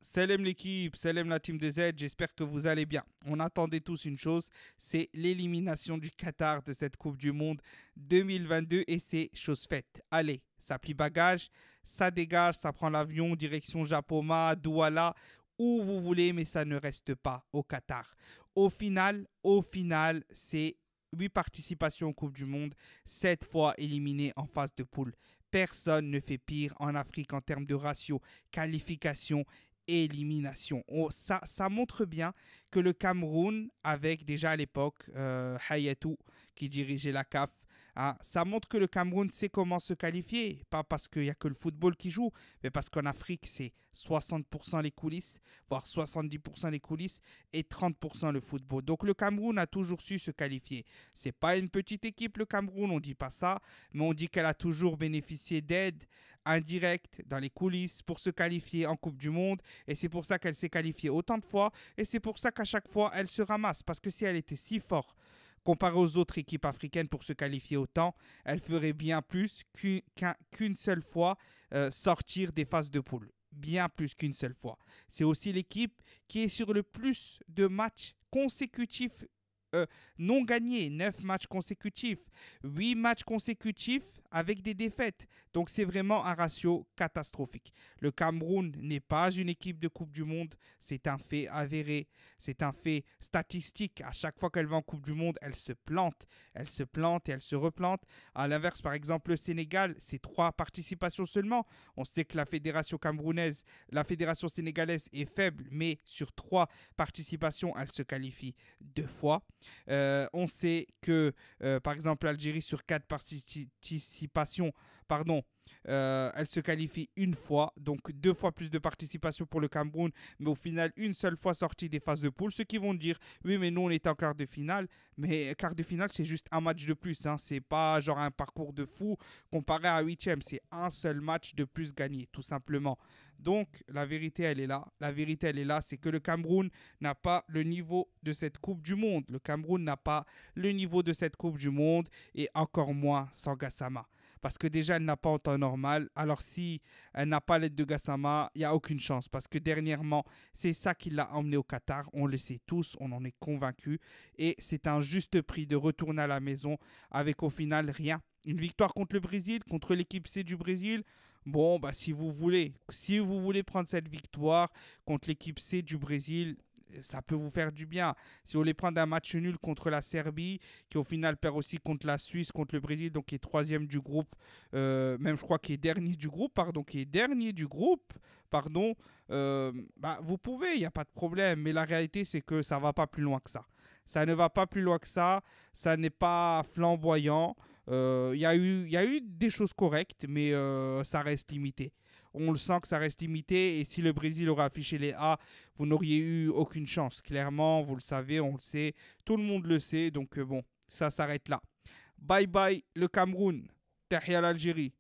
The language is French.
Salam l'équipe, salam la team de Z, j'espère que vous allez bien. On attendait tous une chose, c'est l'élimination du Qatar de cette Coupe du Monde 2022 et c'est chose faite. Allez, ça plie bagage, ça dégage, ça prend l'avion, direction Japoma, Douala, où vous voulez, mais ça ne reste pas au Qatar. Au final, c'est 8 participations en Coupe du Monde, 7 fois éliminé en phase de poule. Personne ne fait pire en Afrique en termes de ratio, qualification élimination. Ça montre bien que le Cameroun, avec déjà à l'époque Hayatou qui dirigeait la CAF, hein, ça montre que le Cameroun sait comment se qualifier. Pas parce qu'il n'y a que le football qui joue, mais parce qu'en Afrique, c'est 60% les coulisses, voire 70% les coulisses et 30% le football. Donc le Cameroun a toujours su se qualifier. C'est pas une petite équipe, le Cameroun, on ne dit pas ça, mais on dit qu'elle a toujours bénéficié d'aide indirecte dans les coulisses pour se qualifier en Coupe du Monde. Et c'est pour ça qu'elle s'est qualifiée autant de fois. Et c'est pour ça qu'à chaque fois, elle se ramasse. Parce que si elle était si forte comparée aux autres équipes africaines pour se qualifier autant, elle ferait bien plus qu'une seule fois sortir des phases de poule. Bien plus qu'une seule fois. C'est aussi l'équipe qui est sur le plus de matchs consécutifs non gagnés, 9 matchs consécutifs, 8 matchs consécutifs avec des défaites. Donc c'est vraiment un ratio catastrophique. Le Cameroun n'est pas une équipe de Coupe du Monde, c'est un fait avéré, c'est un fait statistique. À chaque fois qu'elle va en Coupe du Monde, elle se plante et elle se replante. À l'inverse, par exemple, le Sénégal, c'est 3 participations seulement. On sait que la fédération sénégalaise est faible, mais sur 3 participations, elle se qualifie 2 fois. On sait que, par exemple, l'Algérie, sur 4 participations, elle se qualifie une fois, donc 2 fois plus de participation pour le Cameroun, mais au final, une seule fois sortie des phases de poule. Ceux qui vont dire, oui, mais nous, on est en quart de finale. Mais quart de finale, c'est juste un match de plus. Hein. C'est pas genre un parcours de fou comparé à huitième. C'est un seul match de plus gagné, tout simplement. Donc, la vérité, elle est là. La vérité, elle est là. C'est que le Cameroun n'a pas le niveau de cette Coupe du Monde. Le Cameroun n'a pas le niveau de cette Coupe du Monde et encore moins sans Gassama. Parce que déjà, elle n'a pas en temps normal. Alors si elle n'a pas l'aide de Gassama, il n'y a aucune chance. Parce que dernièrement, c'est ça qui l'a emmené au Qatar. On le sait tous, on en est convaincus. Et c'est un juste prix de retourner à la maison avec au final rien. Une victoire contre le Brésil, contre l'équipe C du Brésil. Bon, bah, si vous voulez prendre cette victoire contre l'équipe C du Brésil, ça peut vous faire du bien. Si vous voulez prendre un match nul contre la Serbie, qui au final perd aussi contre la Suisse, contre le Brésil, donc qui est troisième du groupe, même je crois qui est dernier du groupe, pardon, bah, vous pouvez, il n'y a pas de problème. Mais la réalité, c'est que ça ne va pas plus loin que ça. Ça ne va pas plus loin que ça n'est pas flamboyant. Il y a eu des choses correctes, mais ça reste limité. On le sent que ça reste limité et si le Brésil aurait affiché les A, vous n'auriez eu aucune chance. Clairement, vous le savez, on le sait, tout le monde le sait, donc bon, ça s'arrête là. Bye bye le Cameroun, Tahia l'Algérie.